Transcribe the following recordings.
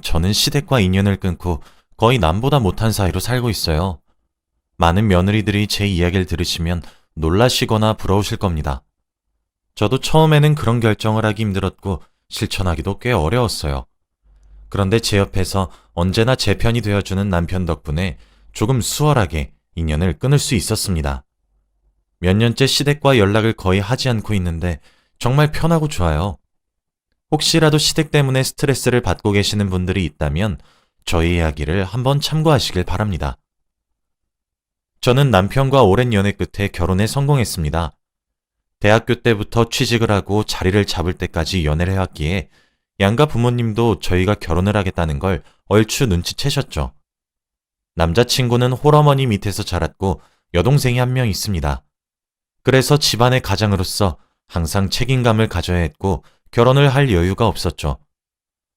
저는 시댁과 인연을 끊고 거의 남보다 못한 사이로 살고 있어요. 많은 며느리들이 제 이야기를 들으시면 놀라시거나 부러우실 겁니다. 저도 처음에는 그런 결정을 하기 힘들었고 실천하기도 꽤 어려웠어요. 그런데 제 옆에서 언제나 제 편이 되어주는 남편 덕분에 조금 수월하게 인연을 끊을 수 있었습니다. 몇 년째 시댁과 연락을 거의 하지 않고 있는데 정말 편하고 좋아요. 혹시라도 시댁 때문에 스트레스를 받고 계시는 분들이 있다면 저희 이야기를 한번 참고하시길 바랍니다. 저는 남편과 오랜 연애 끝에 결혼에 성공했습니다. 대학교 때부터 취직을 하고 자리를 잡을 때까지 연애를 해왔기에 양가 부모님도 저희가 결혼을 하겠다는 걸 얼추 눈치채셨죠. 남자친구는 홀어머니 밑에서 자랐고 여동생이 한 명 있습니다. 그래서 집안의 가장으로서 항상 책임감을 가져야 했고 결혼을 할 여유가 없었죠.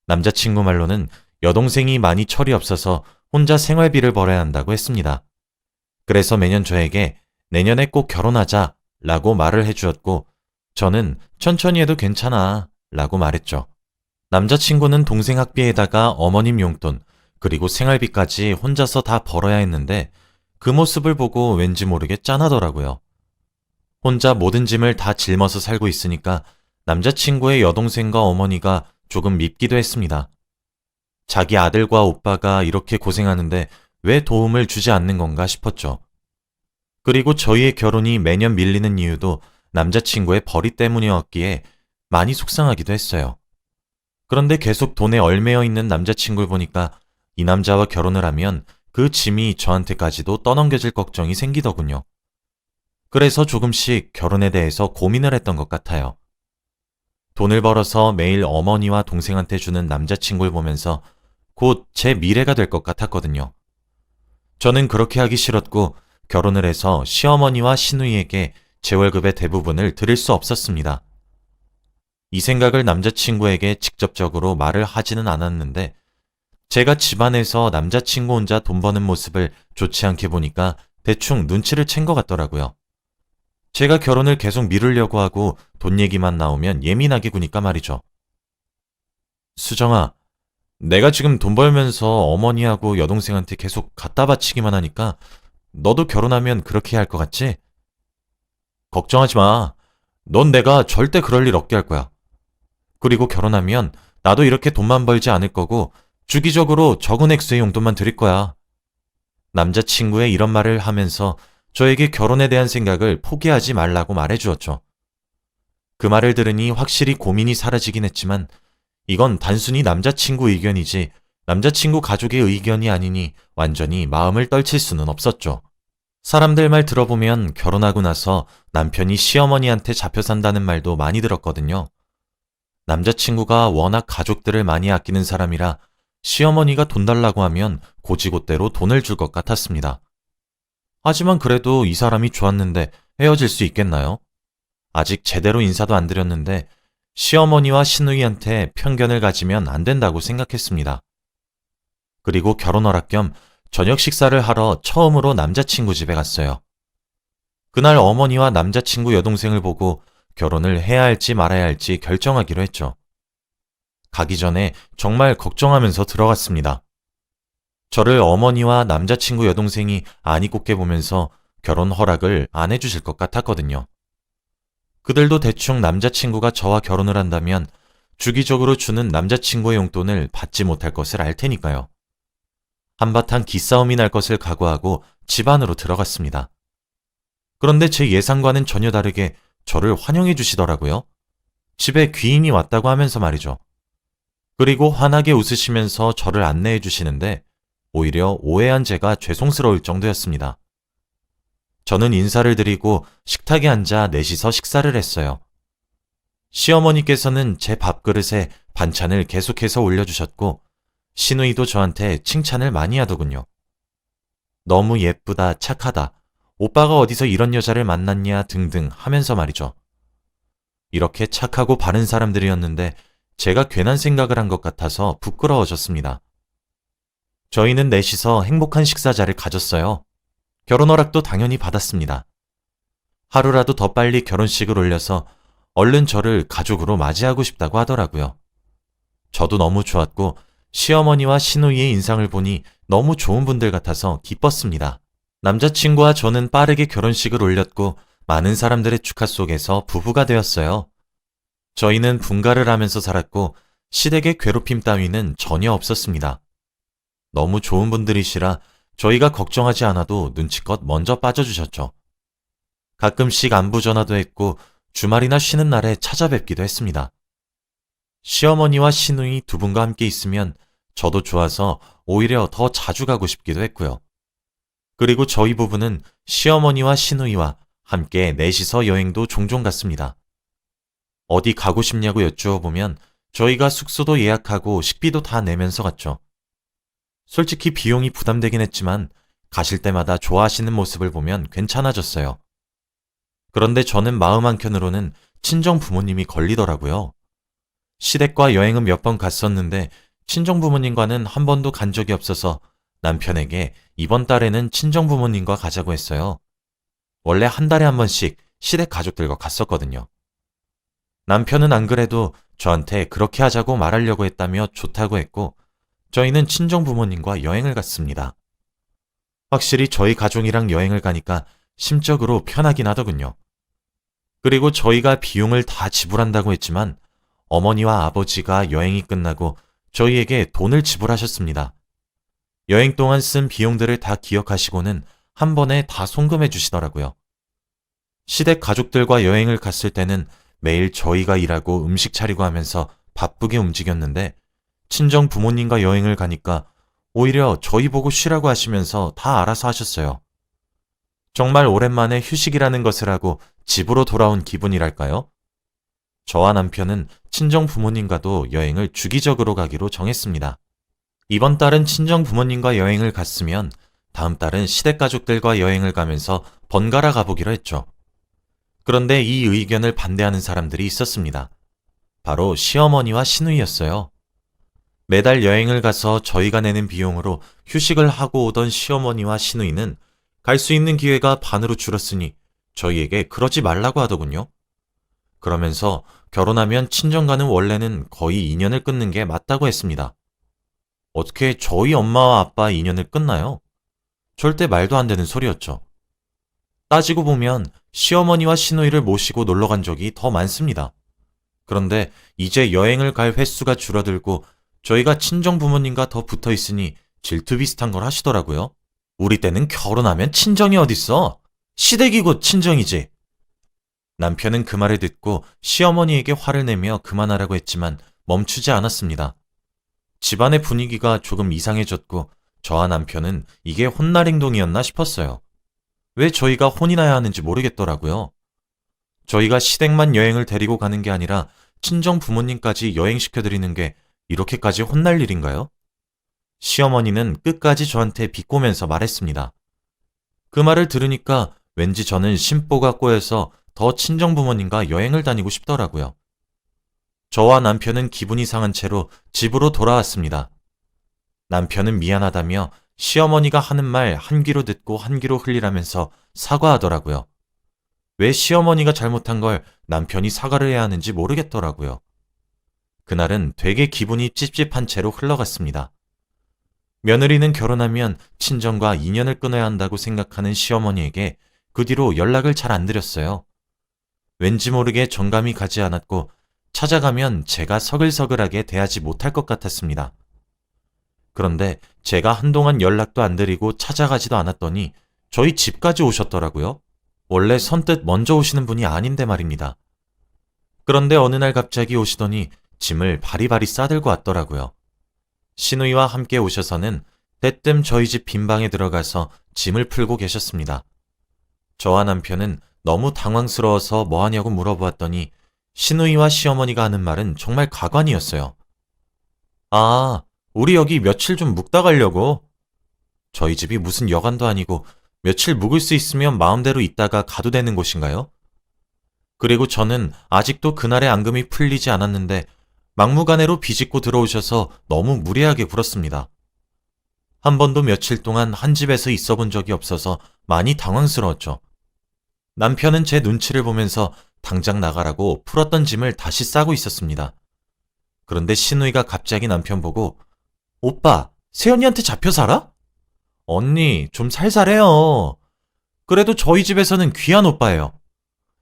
남자친구 말로는 여동생이 많이 철이 없어서 혼자 생활비를 벌어야 한다고 했습니다. 그래서 매년 저에게 내년에 꼭 결혼하자 라고 말을 해주었고 저는 천천히 해도 괜찮아 라고 말했죠. 남자친구는 동생 학비에다가 어머님 용돈 그리고 생활비까지 혼자서 다 벌어야 했는데 그 모습을 보고 왠지 모르게 짠하더라고요. 혼자 모든 짐을 다 짊어서 살고 있으니까 남자친구의 여동생과 어머니가 조금 밉기도 했습니다. 자기 아들과 오빠가 이렇게 고생하는데 왜 도움을 주지 않는 건가 싶었죠. 그리고 저희의 결혼이 매년 밀리는 이유도 남자친구의 벌이 때문이었기에 많이 속상하기도 했어요. 그런데 계속 돈에 얽매여 있는 남자친구를 보니까 이 남자와 결혼을 하면 그 짐이 저한테까지도 떠넘겨질 걱정이 생기더군요. 그래서 조금씩 결혼에 대해서 고민을 했던 것 같아요. 돈을 벌어서 매일 어머니와 동생한테 주는 남자친구를 보면서 곧 제 미래가 될 것 같았거든요. 저는 그렇게 하기 싫었고 결혼을 해서 시어머니와 시누이에게 제 월급의 대부분을 드릴 수 없었습니다. 이 생각을 남자친구에게 직접적으로 말을 하지는 않았는데 제가 집안에서 남자친구 혼자 돈 버는 모습을 좋지 않게 보니까 대충 눈치를 챈 것 같더라고요. 제가 결혼을 계속 미루려고 하고 돈 얘기만 나오면 예민하게 구니까 말이죠. 수정아, 내가 지금 돈 벌면서 어머니하고 여동생한테 계속 갖다 바치기만 하니까 너도 결혼하면 그렇게 할 것 같지? 걱정하지 마. 넌 내가 절대 그럴 일 없게 할 거야. 그리고 결혼하면 나도 이렇게 돈만 벌지 않을 거고 주기적으로 적은 액수의 용돈만 드릴 거야. 남자친구의 이런 말을 하면서 저에게 결혼에 대한 생각을 포기하지 말라고 말해주었죠. 그 말을 들으니 확실히 고민이 사라지긴 했지만 이건 단순히 남자친구 의견이지 남자친구 가족의 의견이 아니니 완전히 마음을 떨칠 수는 없었죠. 사람들 말 들어보면 결혼하고 나서 남편이 시어머니한테 잡혀 산다는 말도 많이 들었거든요. 남자친구가 워낙 가족들을 많이 아끼는 사람이라 시어머니가 돈 달라고 하면 고지고대로 돈을 줄 것 같았습니다. 하지만 그래도 이 사람이 좋았는데 헤어질 수 있겠나요? 아직 제대로 인사도 안 드렸는데 시어머니와 시누이한테 편견을 가지면 안 된다고 생각했습니다. 그리고 결혼 허락 겸 저녁 식사를 하러 처음으로 남자친구 집에 갔어요. 그날 어머니와 남자친구 여동생을 보고 결혼을 해야 할지 말아야 할지 결정하기로 했죠. 가기 전에 정말 걱정하면서 들어갔습니다. 저를 어머니와 남자친구 여동생이 안이 곱게 보면서 결혼 허락을 안 해주실 것 같았거든요. 그들도 대충 남자친구가 저와 결혼을 한다면 주기적으로 주는 남자친구의 용돈을 받지 못할 것을 알 테니까요. 한바탕 기싸움이 날 것을 각오하고 집 안으로 들어갔습니다. 그런데 제 예상과는 전혀 다르게 저를 환영해 주시더라고요. 집에 귀인이 왔다고 하면서 말이죠. 그리고 환하게 웃으시면서 저를 안내해 주시는데 오히려 오해한 제가 죄송스러울 정도였습니다. 저는 인사를 드리고 식탁에 앉아 넷이서 식사를 했어요. 시어머니께서는 제 밥그릇에 반찬을 계속해서 올려주셨고 시누이도 저한테 칭찬을 많이 하더군요. 너무 예쁘다, 착하다, 오빠가 어디서 이런 여자를 만났냐 등등 하면서 말이죠. 이렇게 착하고 바른 사람들이었는데 제가 괜한 생각을 한 것 같아서 부끄러워졌습니다. 저희는 넷이서 행복한 식사자를 가졌어요. 결혼 허락도 당연히 받았습니다. 하루라도 더 빨리 결혼식을 올려서 얼른 저를 가족으로 맞이하고 싶다고 하더라고요. 저도 너무 좋았고 시어머니와 시누이의 인상을 보니 너무 좋은 분들 같아서 기뻤습니다. 남자친구와 저는 빠르게 결혼식을 올렸고 많은 사람들의 축하 속에서 부부가 되었어요. 저희는 분가를 하면서 살았고 시댁의 괴롭힘 따위는 전혀 없었습니다. 너무 좋은 분들이시라 저희가 걱정하지 않아도 눈치껏 먼저 빠져주셨죠. 가끔씩 안부 전화도 했고 주말이나 쉬는 날에 찾아뵙기도 했습니다. 시어머니와 시누이 두 분과 함께 있으면 저도 좋아서 오히려 더 자주 가고 싶기도 했고요. 그리고 저희 부부는 시어머니와 시누이와 함께 넷이서 여행도 종종 갔습니다. 어디 가고 싶냐고 여쭈어보면 저희가 숙소도 예약하고 식비도 다 내면서 갔죠. 솔직히 비용이 부담되긴 했지만 가실 때마다 좋아하시는 모습을 보면 괜찮아졌어요. 그런데 저는 마음 한켠으로는 친정 부모님이 걸리더라고요. 시댁과 여행은 몇 번 갔었는데 친정 부모님과는 한 번도 간 적이 없어서 남편에게 이번 달에는 친정 부모님과 가자고 했어요. 원래 한 달에 한 번씩 시댁 가족들과 갔었거든요. 남편은 안 그래도 저한테 그렇게 하자고 말하려고 했다며 좋다고 했고 저희는 친정 부모님과 여행을 갔습니다. 확실히 저희 가족이랑 여행을 가니까 심적으로 편하긴 하더군요. 그리고 저희가 비용을 다 지불한다고 했지만 어머니와 아버지가 여행이 끝나고 저희에게 돈을 지불하셨습니다. 여행 동안 쓴 비용들을 다 기억하시고는 한 번에 다 송금해 주시더라고요. 시댁 가족들과 여행을 갔을 때는 매일 저희가 일하고 음식 차리고 하면서 바쁘게 움직였는데 친정 부모님과 여행을 가니까 오히려 저희 보고 쉬라고 하시면서 다 알아서 하셨어요. 정말 오랜만에 휴식이라는 것을 하고 집으로 돌아온 기분이랄까요? 저와 남편은 친정 부모님과도 여행을 주기적으로 가기로 정했습니다. 이번 달은 친정 부모님과 여행을 갔으면 다음 달은 시댁 가족들과 여행을 가면서 번갈아 가보기로 했죠. 그런데 이 의견을 반대하는 사람들이 있었습니다. 바로 시어머니와 시누이였어요. 매달 여행을 가서 저희가 내는 비용으로 휴식을 하고 오던 시어머니와 시누이는 갈 수 있는 기회가 반으로 줄었으니 저희에게 그러지 말라고 하더군요. 그러면서 결혼하면 친정과는 원래는 거의 인연을 끊는 게 맞다고 했습니다. 어떻게 저희 엄마와 아빠의 인연을 끊나요? 절대 말도 안 되는 소리였죠. 따지고 보면 시어머니와 시누이를 모시고 놀러 간 적이 더 많습니다. 그런데 이제 여행을 갈 횟수가 줄어들고 저희가 친정 부모님과 더 붙어 있으니 질투 비슷한 걸 하시더라고요. 우리 때는 결혼하면 친정이 어딨어? 시댁이 곧 친정이지. 남편은 그 말을 듣고 시어머니에게 화를 내며 그만하라고 했지만 멈추지 않았습니다. 집안의 분위기가 조금 이상해졌고 저와 남편은 이게 혼날 행동이었나 싶었어요. 왜 저희가 혼이 나야 하는지 모르겠더라고요. 저희가 시댁만 여행을 데리고 가는 게 아니라 친정 부모님까지 여행시켜드리는 게 이렇게까지 혼날 일인가요? 시어머니는 끝까지 저한테 비꼬면서 말했습니다. 그 말을 들으니까 왠지 저는 심보가 꼬여서 더 친정 부모님과 여행을 다니고 싶더라고요. 저와 남편은 기분이 상한 채로 집으로 돌아왔습니다. 남편은 미안하다며 시어머니가 하는 말 한 귀로 듣고 한 귀로 흘리라면서 사과하더라고요. 왜 시어머니가 잘못한 걸 남편이 사과를 해야 하는지 모르겠더라고요. 그날은 되게 기분이 찝찝한 채로 흘러갔습니다. 며느리는 결혼하면 친정과 인연을 끊어야 한다고 생각하는 시어머니에게 그 뒤로 연락을 잘 안 드렸어요. 왠지 모르게 정감이 가지 않았고 찾아가면 제가 서글서글하게 대하지 못할 것 같았습니다. 그런데 제가 한동안 연락도 안 드리고 찾아가지도 않았더니 저희 집까지 오셨더라고요. 원래 선뜻 먼저 오시는 분이 아닌데 말입니다. 그런데 어느 날 갑자기 오시더니 짐을 바리바리 싸들고 왔더라고요. 시누이와 함께 오셔서는 대뜸 저희 집 빈방에 들어가서 짐을 풀고 계셨습니다. 저와 남편은 너무 당황스러워서 뭐 하냐고 물어보았더니 시누이와 시어머니가 하는 말은 정말 가관이었어요. 아, 우리 여기 며칠 좀 묵다 가려고. 저희 집이 무슨 여관도 아니고 며칠 묵을 수 있으면 마음대로 있다가 가도 되는 곳인가요? 그리고 저는 아직도 그날의 앙금이 풀리지 않았는데 막무가내로 비집고 들어오셔서 너무 무례하게 굴었습니다. 한 번도 며칠 동안 한 집에서 있어 본 적이 없어서 많이 당황스러웠죠. 남편은 제 눈치를 보면서 당장 나가라고 풀었던 짐을 다시 싸고 있었습니다. 그런데 시누이가 갑자기 남편 보고 오빠, 세연이한테 잡혀 살아? 언니, 좀 살살해요. 그래도 저희 집에서는 귀한 오빠예요.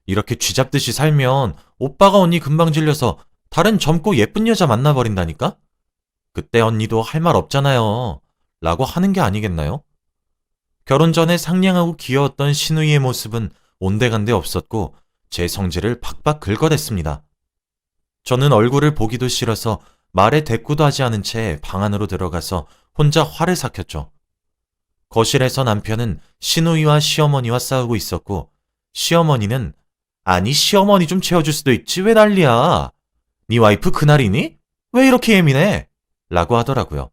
이렇게 쥐잡듯이 살면 오빠가 언니 금방 질려서 다른 젊고 예쁜 여자 만나버린다니까? 그때 언니도 할 말 없잖아요. 라고 하는 게 아니겠나요? 결혼 전에 상냥하고 귀여웠던 신우이의 모습은 온데간데 없었고 제 성질을 박박 긁어댔습니다. 저는 얼굴을 보기도 싫어서 말에 대꾸도 하지 않은 채 방 안으로 들어가서 혼자 화를 삭혔죠. 거실에서 남편은 신우이와 시어머니와 싸우고 있었고 시어머니는 아니 시어머니 좀 채워줄 수도 있지 왜 난리야. 네 와이프 그날이니? 왜 이렇게 예민해? 라고 하더라고요.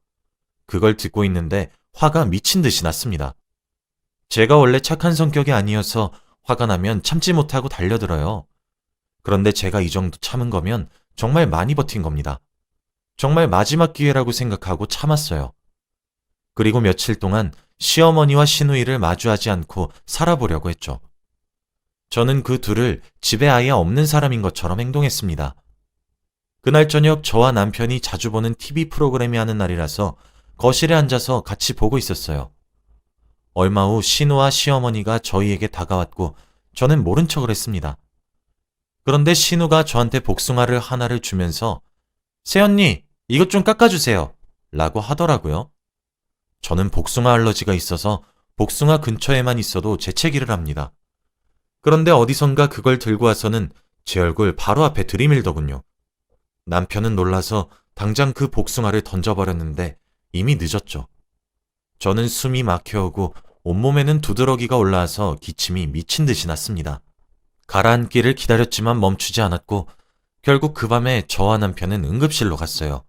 그걸 듣고 있는데 화가 미친 듯이 났습니다. 제가 원래 착한 성격이 아니어서 화가 나면 참지 못하고 달려들어요. 그런데 제가 이 정도 참은 거면 정말 많이 버틴 겁니다. 정말 마지막 기회라고 생각하고 참았어요. 그리고 며칠 동안 시어머니와 시누이를 마주하지 않고 살아보려고 했죠. 저는 그 둘을 집에 아예 없는 사람인 것처럼 행동했습니다. 그날 저녁 저와 남편이 자주 보는 TV 프로그램이 하는 날이라서 거실에 앉아서 같이 보고 있었어요. 얼마 후 신우와 시어머니가 저희에게 다가왔고 저는 모른 척을 했습니다. 그런데 신우가 저한테 복숭아를 하나를 주면서 새언니, 이것 좀 깎아주세요. 라고 하더라고요. 저는 복숭아 알러지가 있어서 복숭아 근처에만 있어도 재채기를 합니다. 그런데 어디선가 그걸 들고 와서는 제 얼굴 바로 앞에 들이밀더군요. 남편은 놀라서 당장 그 복숭아를 던져버렸는데 이미 늦었죠. 저는 숨이 막혀오고 온몸에는 두드러기가 올라와서 기침이 미친 듯이 났습니다. 가라앉기를 기다렸지만 멈추지 않았고 결국 그 밤에 저와 남편은 응급실로 갔어요.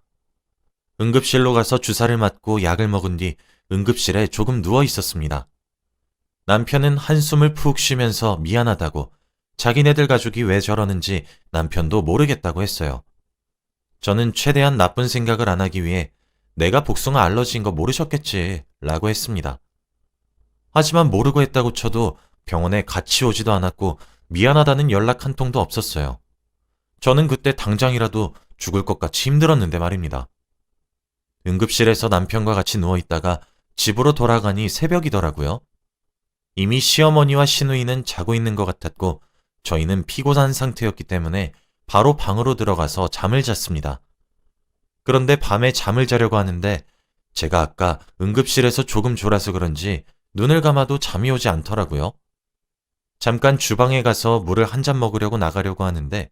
응급실로 가서 주사를 맞고 약을 먹은 뒤 응급실에 조금 누워 있었습니다. 남편은 한숨을 푹 쉬면서 미안하다고 자기네들 가족이 왜 저러는지 남편도 모르겠다고 했어요. 저는 최대한 나쁜 생각을 안 하기 위해 내가 복숭아 알러지인 거 모르셨겠지 라고 했습니다. 하지만 모르고 했다고 쳐도 병원에 같이 오지도 않았고 미안하다는 연락 한 통도 없었어요. 저는 그때 당장이라도 죽을 것 같이 힘들었는데 말입니다. 응급실에서 남편과 같이 누워있다가 집으로 돌아가니 새벽이더라고요. 이미 시어머니와 시누이는 자고 있는 것 같았고 저희는 피곤한 상태였기 때문에 바로 방으로 들어가서 잠을 잤습니다. 그런데 밤에 잠을 자려고 하는데 제가 아까 응급실에서 조금 졸아서 그런지 눈을 감아도 잠이 오지 않더라고요. 잠깐 주방에 가서 물을 한 잔 먹으려고 나가려고 하는데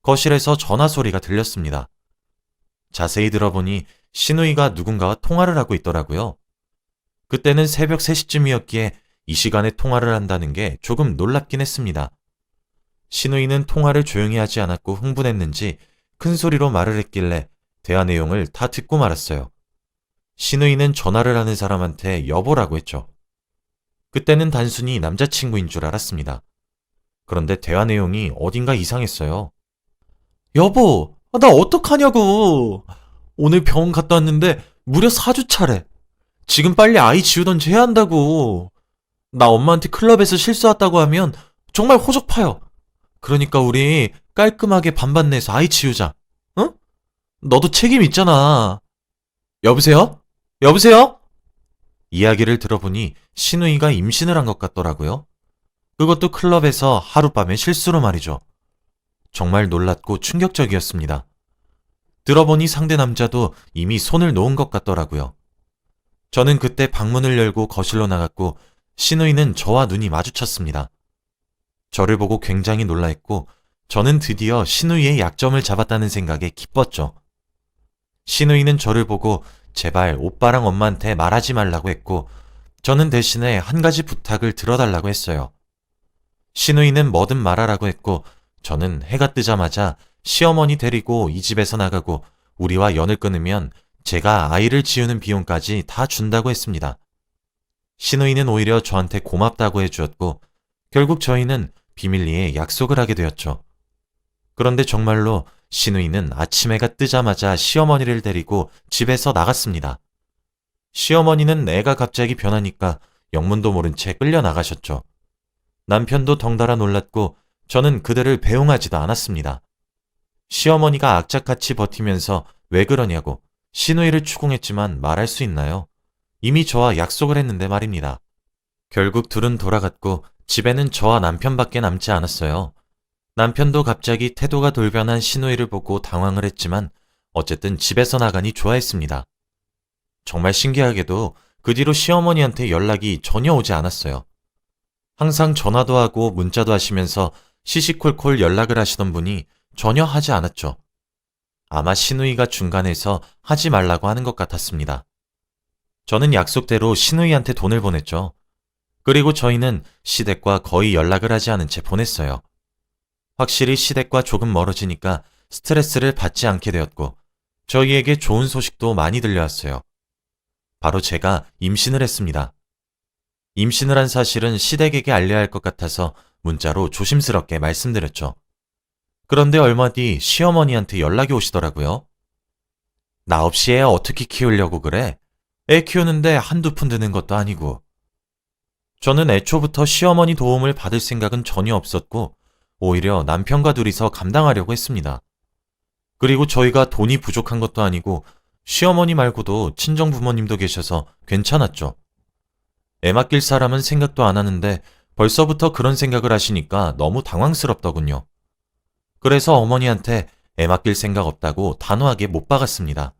거실에서 전화 소리가 들렸습니다. 자세히 들어보니 시누이가 누군가와 통화를 하고 있더라고요. 그때는 새벽 3시쯤이었기에 이 시간에 통화를 한다는 게 조금 놀랍긴 했습니다. 시누이는 통화를 조용히 하지 않았고 흥분했는지 큰 소리로 말을 했길래 대화 내용을 다 듣고 말았어요. 시누이는 전화를 하는 사람한테 여보라고 했죠. 그때는 단순히 남자친구인 줄 알았습니다. 그런데 대화 내용이 어딘가 이상했어요. 여보, 나 어떡하냐고. 오늘 병원 갔다 왔는데 무려 4주차래. 지금 빨리 아이 지우던지 해야 한다고. 나 엄마한테 클럽에서 실수 왔다고 하면 정말 호적파요. 그러니까 우리 깔끔하게 반반 내서 아이 지우자. 응? 너도 책임 있잖아. 여보세요? 여보세요? 이야기를 들어보니 시누이가 임신을 한 것 같더라고요. 그것도 클럽에서 하룻밤에 실수로 말이죠. 정말 놀랍고 충격적이었습니다. 들어보니 상대 남자도 이미 손을 놓은 것 같더라고요. 저는 그때 방문을 열고 거실로 나갔고 시누이는 저와 눈이 마주쳤습니다. 저를 보고 굉장히 놀라했고 저는 드디어 시누이의 약점을 잡았다는 생각에 기뻤죠. 시누이는 저를 보고 제발 오빠랑 엄마한테 말하지 말라고 했고 저는 대신에 한 가지 부탁을 들어달라고 했어요. 시누이는 뭐든 말하라고 했고 저는 해가 뜨자마자 시어머니 데리고 이 집에서 나가고 우리와 연을 끊으면 제가 아이를 지우는 비용까지 다 준다고 했습니다. 시누이는 오히려 저한테 고맙다고 해주었고 결국 저희는 비밀리에 약속을 하게 되었죠. 그런데 정말로 시누이는 아침 해가 뜨자마자 시어머니를 데리고 집에서 나갔습니다. 시어머니는 애가 갑자기 변하니까 영문도 모른 채 끌려 나가셨죠. 남편도 덩달아 놀랐고 저는 그들을 배웅하지도 않았습니다. 시어머니가 악착같이 버티면서 왜 그러냐고 시누이를 추궁했지만 말할 수 있나요? 이미 저와 약속을 했는데 말입니다. 결국 둘은 돌아갔고 집에는 저와 남편밖에 남지 않았어요. 남편도 갑자기 태도가 돌변한 시누이를 보고 당황을 했지만 어쨌든 집에서 나가니 좋아했습니다. 정말 신기하게도 그 뒤로 시어머니한테 연락이 전혀 오지 않았어요. 항상 전화도 하고 문자도 하시면서 시시콜콜 연락을 하시던 분이 전혀 하지 않았죠. 아마 시누이가 중간에서 하지 말라고 하는 것 같았습니다. 저는 약속대로 시누이한테 돈을 보냈죠. 그리고 저희는 시댁과 거의 연락을 하지 않은 채 보냈어요. 확실히 시댁과 조금 멀어지니까 스트레스를 받지 않게 되었고 저희에게 좋은 소식도 많이 들려왔어요. 바로 제가 임신을 했습니다. 임신을 한 사실은 시댁에게 알려야 할 것 같아서 문자로 조심스럽게 말씀드렸죠. 그런데 얼마 뒤 시어머니한테 연락이 오시더라고요. 나 없이 애 어떻게 키우려고 그래? 애 키우는데 한두 푼 드는 것도 아니고. 저는 애초부터 시어머니 도움을 받을 생각은 전혀 없었고 오히려 남편과 둘이서 감당하려고 했습니다. 그리고 저희가 돈이 부족한 것도 아니고 시어머니 말고도 친정 부모님도 계셔서 괜찮았죠. 애 맡길 사람은 생각도 안 하는데 벌써부터 그런 생각을 하시니까 너무 당황스럽더군요. 그래서 어머니한테 애 맡길 생각 없다고 단호하게 못 박았습니다.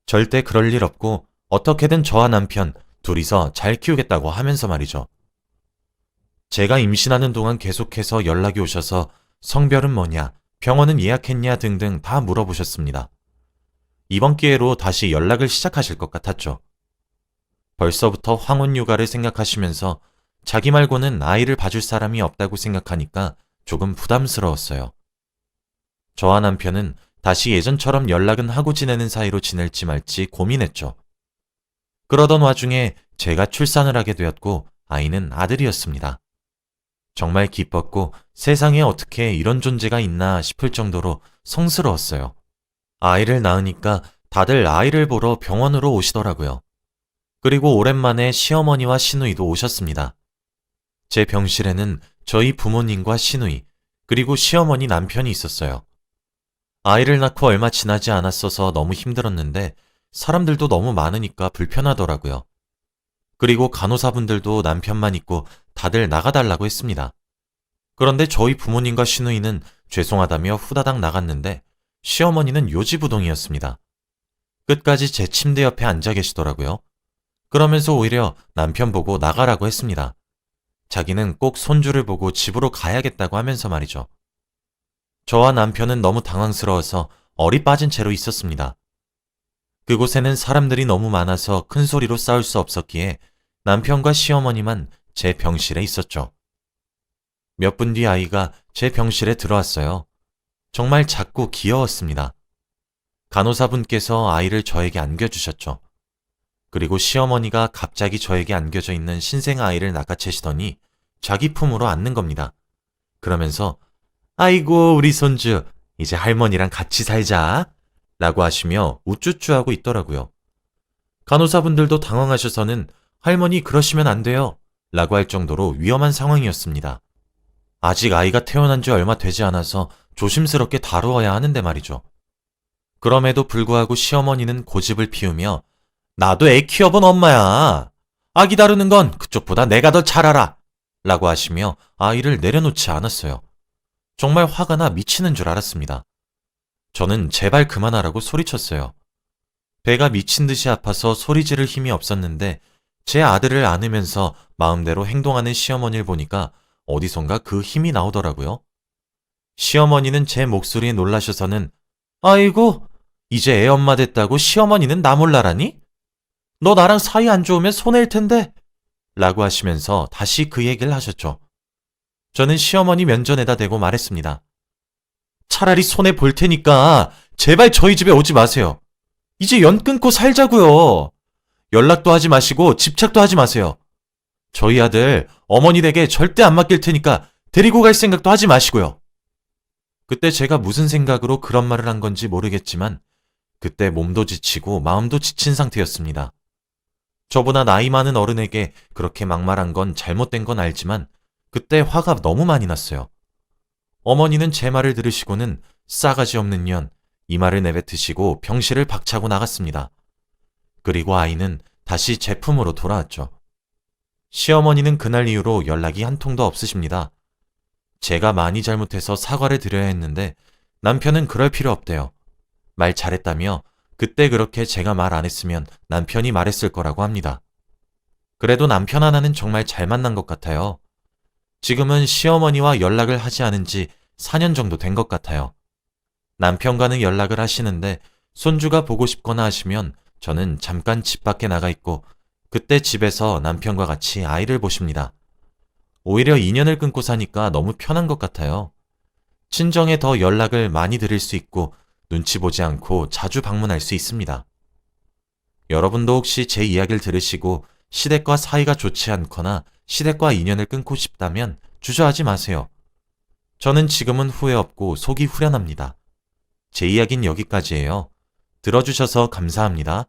절대 그럴 일 없고 어떻게든 저와 남편 둘이서 잘 키우겠다고 하면서 말이죠. 제가 임신하는 동안 계속해서 연락이 오셔서 성별은 뭐냐, 병원은 예약했냐 등등 다 물어보셨습니다. 이번 기회로 다시 연락을 시작하실 것 같았죠. 벌써부터 황혼 육아를 생각하시면서 자기 말고는 아이를 봐줄 사람이 없다고 생각하니까 조금 부담스러웠어요. 저와 남편은 다시 예전처럼 연락은 하고 지내는 사이로 지낼지 말지 고민했죠. 그러던 와중에 제가 출산을 하게 되었고 아이는 아들이었습니다. 정말 기뻤고 세상에 어떻게 이런 존재가 있나 싶을 정도로 성스러웠어요. 아이를 낳으니까 다들 아이를 보러 병원으로 오시더라고요. 그리고 오랜만에 시어머니와 시누이도 오셨습니다. 제 병실에는 저희 부모님과 시누이, 그리고 시어머니 남편이 있었어요. 아이를 낳고 얼마 지나지 않았어서 너무 힘들었는데 사람들도 너무 많으니까 불편하더라고요. 그리고 간호사분들도 남편만 있고 다들 나가달라고 했습니다. 그런데 저희 부모님과 시누이는 죄송하다며 후다닥 나갔는데 시어머니는 요지부동이었습니다. 끝까지 제 침대 옆에 앉아 계시더라고요. 그러면서 오히려 남편 보고 나가라고 했습니다. 자기는 꼭 손주를 보고 집으로 가야겠다고 하면서 말이죠. 저와 남편은 너무 당황스러워서 얼이 빠진 채로 있었습니다. 그곳에는 사람들이 너무 많아서 큰 소리로 싸울 수 없었기에 남편과 시어머니만 제 병실에 있었죠. 몇 분 뒤 아이가 제 병실에 들어왔어요. 정말 작고 귀여웠습니다. 간호사분께서 아이를 저에게 안겨주셨죠. 그리고 시어머니가 갑자기 저에게 안겨져 있는 신생 아이를 낚아채시더니 자기 품으로 안는 겁니다. 그러면서 아이고 우리 손주 이제 할머니랑 같이 살자 라고 하시며 우쭈쭈하고 있더라고요. 간호사분들도 당황하셔서는 할머니 그러시면 안 돼요 라고 할 정도로 위험한 상황이었습니다. 아직 아이가 태어난 지 얼마 되지 않아서 조심스럽게 다루어야 하는데 말이죠. 그럼에도 불구하고 시어머니는 고집을 피우며 나도 애 키워본 엄마야. 아기 다루는 건 그쪽보다 내가 더 잘 알아 라고 하시며 아이를 내려놓지 않았어요. 정말 화가 나 미치는 줄 알았습니다. 저는 제발 그만하라고 소리쳤어요. 배가 미친 듯이 아파서 소리 지를 힘이 없었는데 제 아들을 안으면서 마음대로 행동하는 시어머니를 보니까 어디선가 그 힘이 나오더라고요. 시어머니는 제 목소리에 놀라셔서는 아이고 이제 애 엄마 됐다고 시어머니는 나 몰라라니? 너 나랑 사이 안 좋으면 손해일 텐데 라고 하시면서 다시 그 얘기를 하셨죠. 저는 시어머니 면전에다 대고 말했습니다. 차라리 손해 볼 테니까 제발 저희 집에 오지 마세요. 이제 연 끊고 살자고요. 연락도 하지 마시고 집착도 하지 마세요. 저희 아들 어머니 댁에 절대 안 맡길 테니까 데리고 갈 생각도 하지 마시고요. 그때 제가 무슨 생각으로 그런 말을 한 건지 모르겠지만 그때 몸도 지치고 마음도 지친 상태였습니다. 저보다 나이 많은 어른에게 그렇게 막말한 건 잘못된 건 알지만 그때 화가 너무 많이 났어요. 어머니는 제 말을 들으시고는 싸가지 없는 년, 이 말을 내뱉으시고 병실을 박차고 나갔습니다. 그리고 아이는 다시 제 품으로 돌아왔죠. 시어머니는 그날 이후로 연락이 한 통도 없으십니다. 제가 많이 잘못해서 사과를 드려야 했는데 남편은 그럴 필요 없대요. 말 잘했다며 그때 그렇게 제가 말 안 했으면 남편이 말했을 거라고 합니다. 그래도 남편 하나는 정말 잘 만난 것 같아요. 지금은 시어머니와 연락을 하지 않은 지 4년 정도 된 것 같아요. 남편과는 연락을 하시는데 손주가 보고 싶거나 하시면 저는 잠깐 집 밖에 나가 있고 그때 집에서 남편과 같이 아이를 보십니다. 오히려 인연을 끊고 사니까 너무 편한 것 같아요. 친정에 더 연락을 많이 드릴 수 있고 눈치 보지 않고 자주 방문할 수 있습니다. 여러분도 혹시 제 이야기를 들으시고 시댁과 사이가 좋지 않거나 시댁과 인연을 끊고 싶다면 주저하지 마세요. 저는 지금은 후회 없고 속이 후련합니다. 제 이야기는 여기까지예요. 들어주셔서 감사합니다.